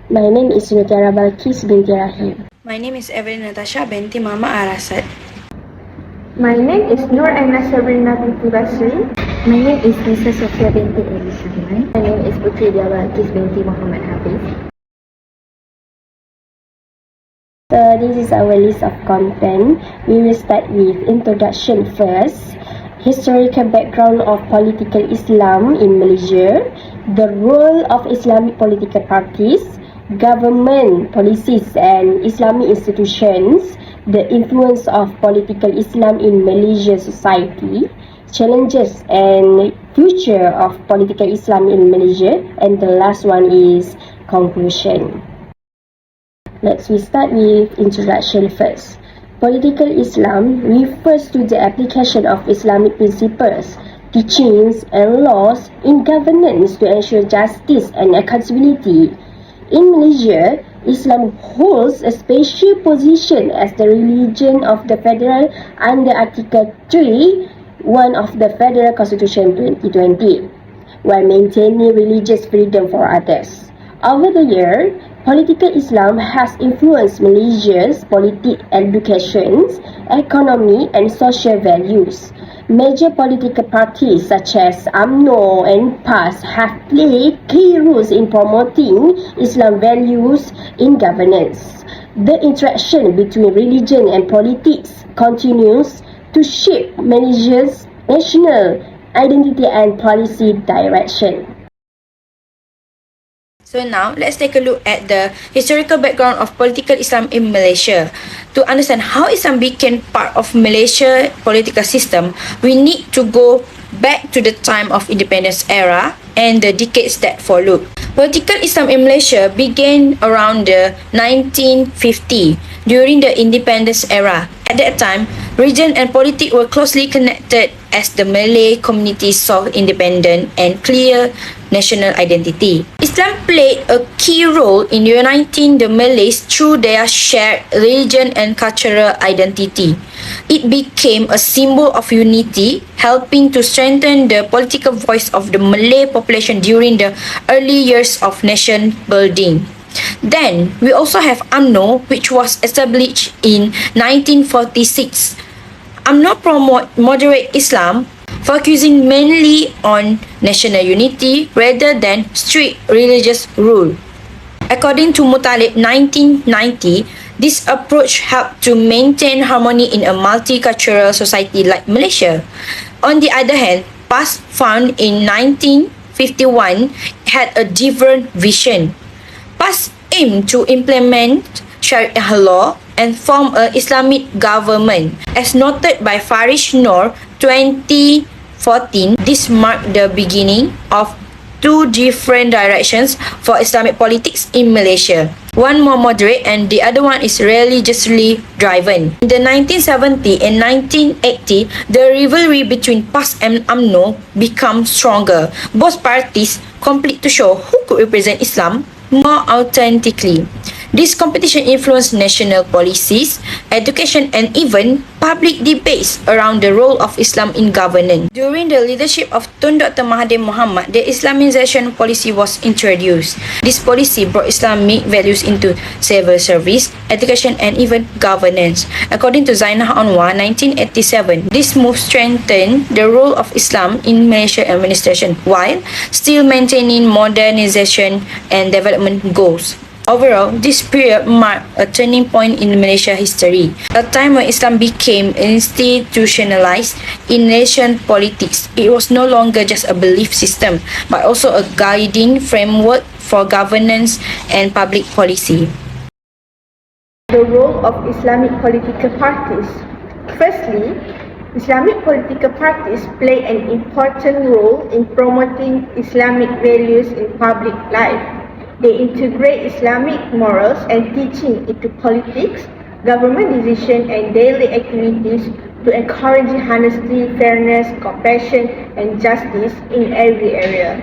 My name is Nutiara Balkis binti Rahim. My name is Evelyn Natasha binti Mama Arasad. My name is Nur Aina Sabrina binti Basri. My name is Nisa Sofia binti Eli Sahman. My name is Putri Dia Balkis binti Muhammad Hafiz. So this is our list of content. We will start with introduction first. Historical background of political Islam in Malaysia. The role of Islamic political parties. Government policies and Islamic institutions. The influence of political Islam in Malaysian society. Challenges and future of political Islam in Malaysia. And the last one is conclusion. Let's start with introduction first. Political Islam refers to the application of Islamic principles, teachings and laws in governance to ensure justice and accountability. In Malaysia, Islam holds a special position as the religion of the federal under Article 3(1) of the Federal Constitution 2020, while maintaining religious freedom for others. Over the years, political Islam has influenced Malaysia's politics, education, economy and social values. Major political parties such as UMNO and PAS have played key roles in promoting Islam values in governance. The interaction between religion and politics continues to shape Malaysia's national identity and policy direction. So now, let's take a look at the historical background of political Islam in Malaysia. To understand how Islam became part of Malaysia political system, we need to go back to the time of independence era and the decades that followed. Political Islam in Malaysia began around the 1950 during the independence era. At that time, religion and politics were closely connected as the Malay community sought independent and clear national identity. Islam played a key role in uniting the Malays through their shared religion and cultural identity. It became a symbol of unity, helping to strengthen the political voice of the Malay population during the early years of nation building. Then, we also have UMNO, which was established in 1946. UMNO promote moderate Islam, focusing mainly on national unity rather than strict religious rule. According to Mutalib 1990, this approach helped to maintain harmony in a multicultural society like Malaysia. On the other hand, PAS, found in 1951, had a different vision. PAS aimed to implement Sharia law and form an Islamic government. As noted by Farish Noor 2014, this marked the beginning of two different directions for Islamic politics in Malaysia. One more moderate and the other one is religiously driven. In the 1970 and 1980, the rivalry between PAS and UMNO became stronger. Both parties compete to show who could represent Islam more authentically. This competition influenced national policies, education and even public debates around the role of Islam in governance. During the leadership of Tun Dr. Mahathir Mohamad, the Islamization policy was introduced. This policy brought Islamic values into civil service, education and even governance. According to Zainah Anwar 1987, this move strengthened the role of Islam in Malaysia administration while still maintaining modernization and development goals. Overall, this period marked a turning point in Malaysia history, a time when Islam became institutionalized in nation politics. It was no longer just a belief system, but also a guiding framework for governance and public policy. The role of Islamic political parties. Firstly, Islamic political parties play an important role in promoting Islamic values in public life. They integrate Islamic morals and teaching into politics, government decision and daily activities to encourage honesty, fairness, compassion and justice in every area.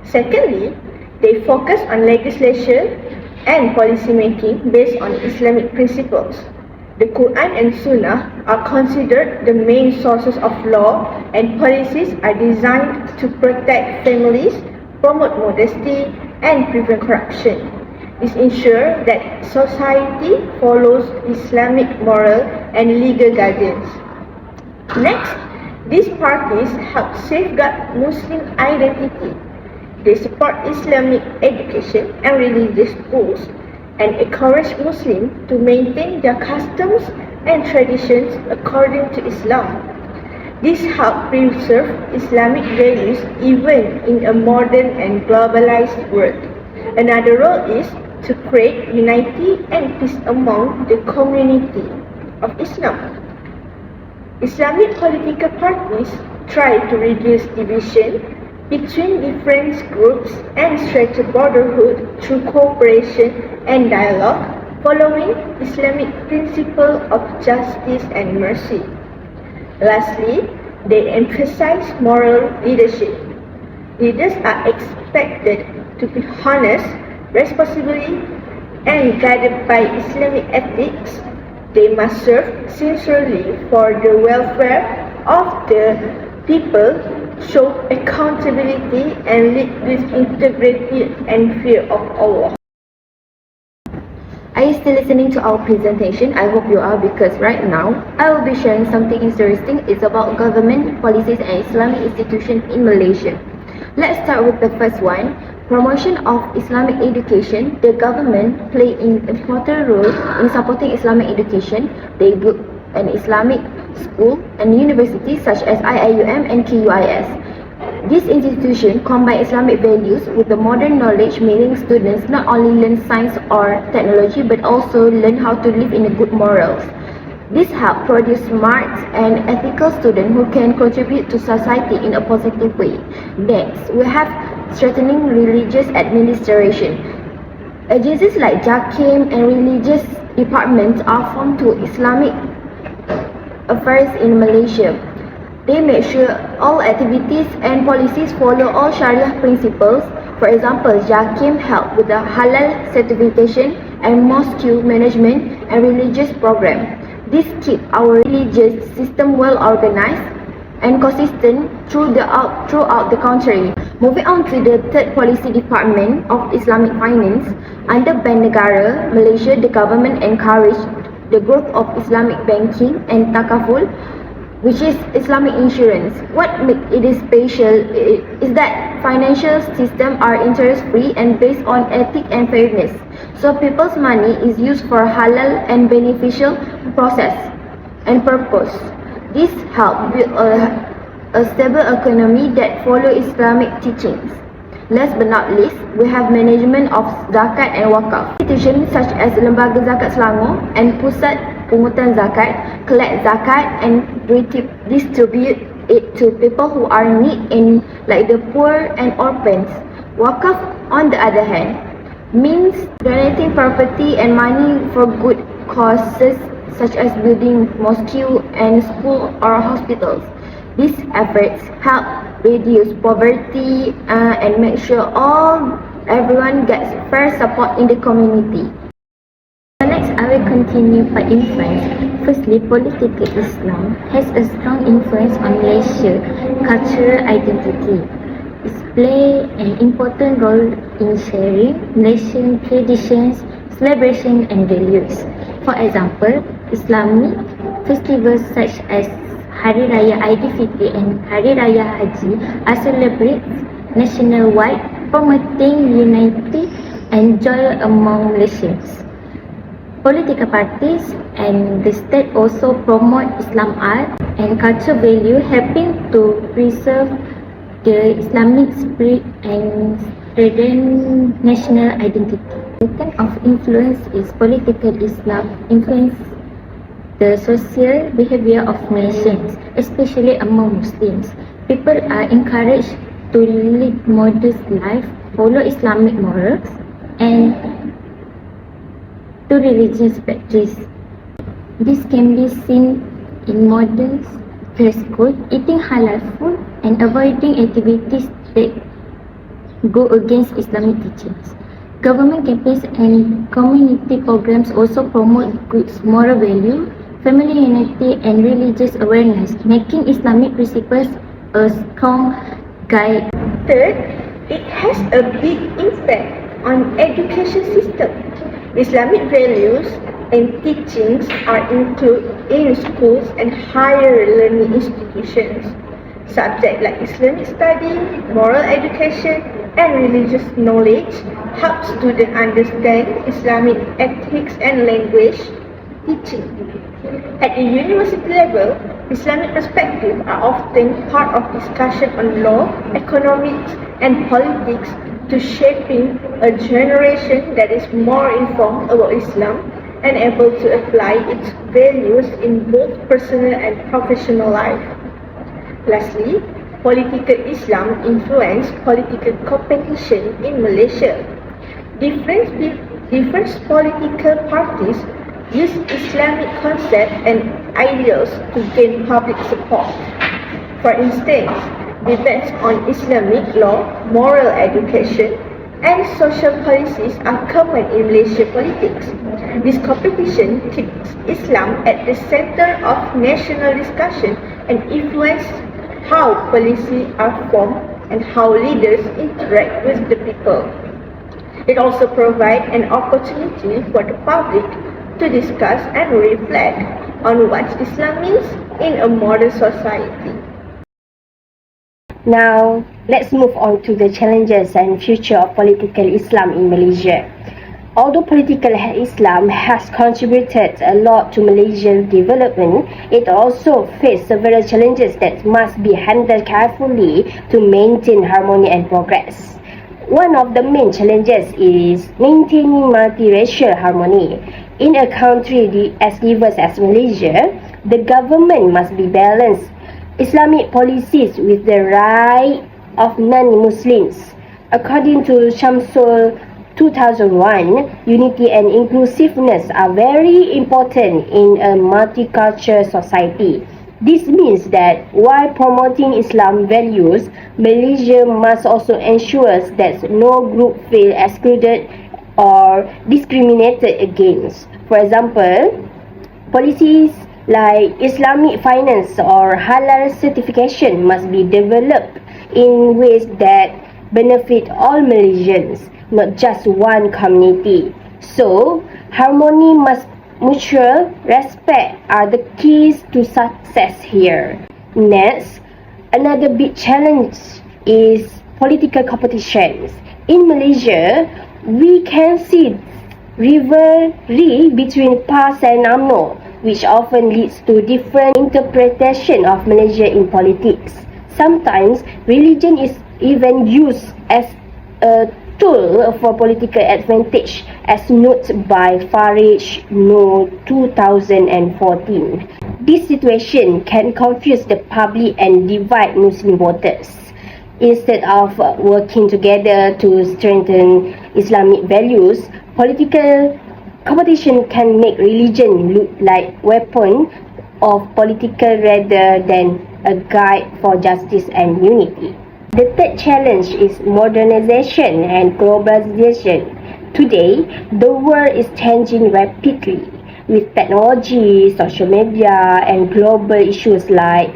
Secondly, they focus on legislation and policy making based on Islamic principles. The Quran and Sunnah are considered the main sources of law and policies are designed to protect families, promote modesty, and prevent corruption. This ensures that society follows Islamic moral and legal guidance. Next, these parties help safeguard Muslim identity. They support Islamic education and religious schools and encourage Muslims to maintain their customs and traditions according to Islam. This helps preserve Islamic values even in a modern and globalized world. Another role is to create unity and peace among the community of Islam. Islamic political parties try to reduce division between different groups and strengthen brotherhood through cooperation and dialogue, following Islamic principle of justice and mercy. Lastly, they emphasize moral leadership. Leaders are expected to be honest, responsible, and guided by Islamic ethics. They must serve sincerely for the welfare of the people, show accountability, and lead with integrity and fear of Allah. Are you still listening to our presentation? I hope you are, because right now I will be sharing something interesting. It's about government policies and Islamic institutions in Malaysia. Let's start with the first one. Promotion of Islamic education. The government play an important role in supporting Islamic education. They build an Islamic school and universities such as IIUM and KUIS. This institution combine Islamic values with the modern knowledge, meaning students not only learn science or technology but also learn how to live in a good morals. This helps produce smart and ethical students who can contribute to society in a positive way. Next, we have strengthening religious administration. Agencies like JAKIM and religious departments are formed to Islamic affairs in Malaysia. They make sure all activities and policies follow all Sharia principles. For example, JAKIM help with the halal certification and mosque management and religious program. This keeps our religious system well organized and consistent throughout the country. Moving on to the third policy department of Islamic finance, under Bank Negara Malaysia, the government encouraged the growth of Islamic banking and takaful, which is Islamic insurance. What makes it special is that financial systems are interest-free and based on ethics and fairness. So people's money is used for halal and beneficial process and purpose. This helps build a stable economy that follow Islamic teachings. Last but not least, we have management of zakat and wakaf. Institutions such as Lembaga Zakat Selangor and Pusat Pungutan Zakat collect zakat and distribute it to people who are in need, like the poor and orphans. Wakaf, on the other hand, means donating property and money for good causes such as building mosques and schools or hospitals. These efforts help reduce poverty and make sure everyone gets fair support in the community. Next, I will continue by influence. Firstly, political Islam has a strong influence on Malaysia's cultural identity. It plays an important role in sharing Malaysian traditions, celebration and values. For example, Islamic festivals such as Hari Raya Aidilfitri and Hari Raya Haji are celebrated nationwide, promoting unity and joy among Malaysians. Political parties and the state also promote Islam art and cultural value, helping to preserve the Islamic spirit and strengthen national identity. The kind of influence is political Islam influence the social behavior of nations, especially among Muslims. People are encouraged to lead modest life, follow Islamic morals, and to religious practice. This can be seen in modern dress code, eating halal food, and avoiding activities that go against Islamic teachings. Government campaigns and community programs also promote good moral value, family unity, and religious awareness, making Islamic principles a strong guide. Third, it has a big impact on education system. Islamic values and teachings are included in schools and higher learning institutions. Subjects like Islamic study, moral education, and religious knowledge help students understand Islamic ethics and language teaching. At the university level, Islamic perspectives are often part of discussion on law, economics, and politics to shaping a generation that is more informed about Islam and able to apply its values in both personal and professional life. Lastly, political Islam influence political competition in Malaysia. Different political parties use Islamic concepts and ideals to gain public support. For instance, debates on Islamic law, moral education, and social policies are common in Malaysian politics. This competition keeps Islam at the center of national discussion and influences how policies are formed and how leaders interact with the people. It also provides an opportunity for the public to discuss and reflect on what Islam means in a modern society. Now, let's move on to the challenges and future of political Islam in Malaysia. Although political Islam has contributed a lot to Malaysia's development, it also faces several challenges that must be handled carefully to maintain harmony and progress. One of the main challenges is maintaining multiracial harmony. In a country as diverse as Malaysia, the government must be balanced Islamic policies with the right of non-Muslims. According to Shamsul 2001, unity and inclusiveness are very important in a multicultural society. This means that while promoting Islam values, Malaysia must also ensure that no group feel excluded or discriminated against. For example, policies like Islamic finance or halal certification must be developed in ways that benefit all Malaysians, not just one community. So, harmony must mutual respect are the keys to success here. Next, another big challenge is political competitions. In Malaysia, we can see rivalry between PAS and UMNO, which often leads to different interpretation of Malaysia in politics. Sometimes, religion is even used as a tool for political advantage, as noted by Farage No 2014. This situation can confuse the public and divide Muslim voters. Instead of working together to strengthen Islamic values, political competition can make religion look like a weapon of political rather than a guide for justice and unity. The third challenge is modernization and globalization. Today, the world is changing rapidly with technology, social media, and global issues like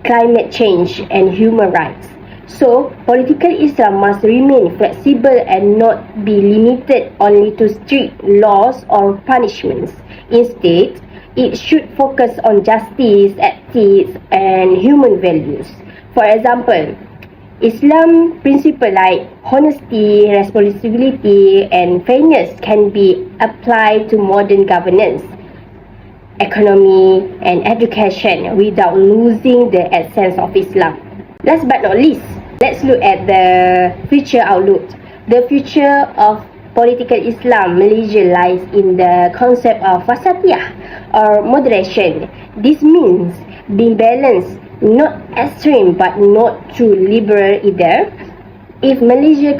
climate change and human rights. So, political Islam must remain flexible and not be limited only to strict laws or punishments. Instead, it should focus on justice, ethics, and human values. For example, Islam principles like honesty, responsibility, and fairness can be applied to modern governance, economy, and education without losing the essence of Islam. Last but not least, let's look at the future outlook. The future of political Islam Malaysia lies in the concept of wasatiyah or moderation. This means being balanced, not extreme but not too liberal either. If Malaysia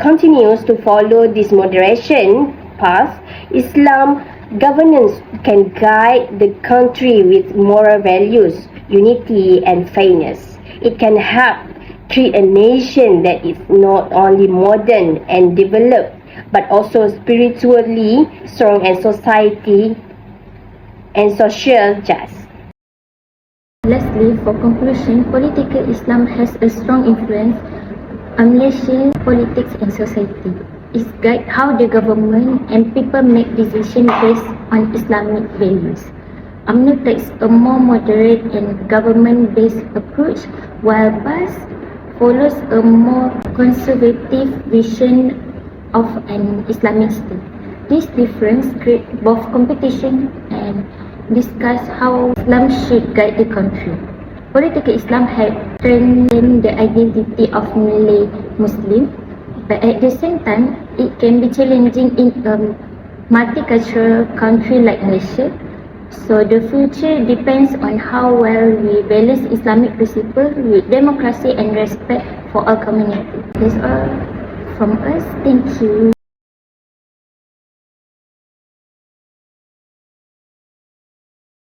continues to follow this moderation path, Islam governance can guide the country with moral values, unity and fairness. It can help create a nation that is not only modern and developed but also spiritually strong and society and social just. Lastly, for conclusion, political Islam has a strong influence on Malaysian politics and society. is guide how the government and people make decisions based on Islamic values. UMNO takes a more moderate and government-based approach, while PAS follows a more conservative vision of an Islamic state. This difference creates both competition and discuss how Islam should guide the country. Political Islam has strengthened the identity of Malay Muslim, but at the same time, it can be challenging in a multicultural country like Malaysia. So the future depends on how well we balance Islamic principles with democracy and respect for our community. That's all from us. Thank you.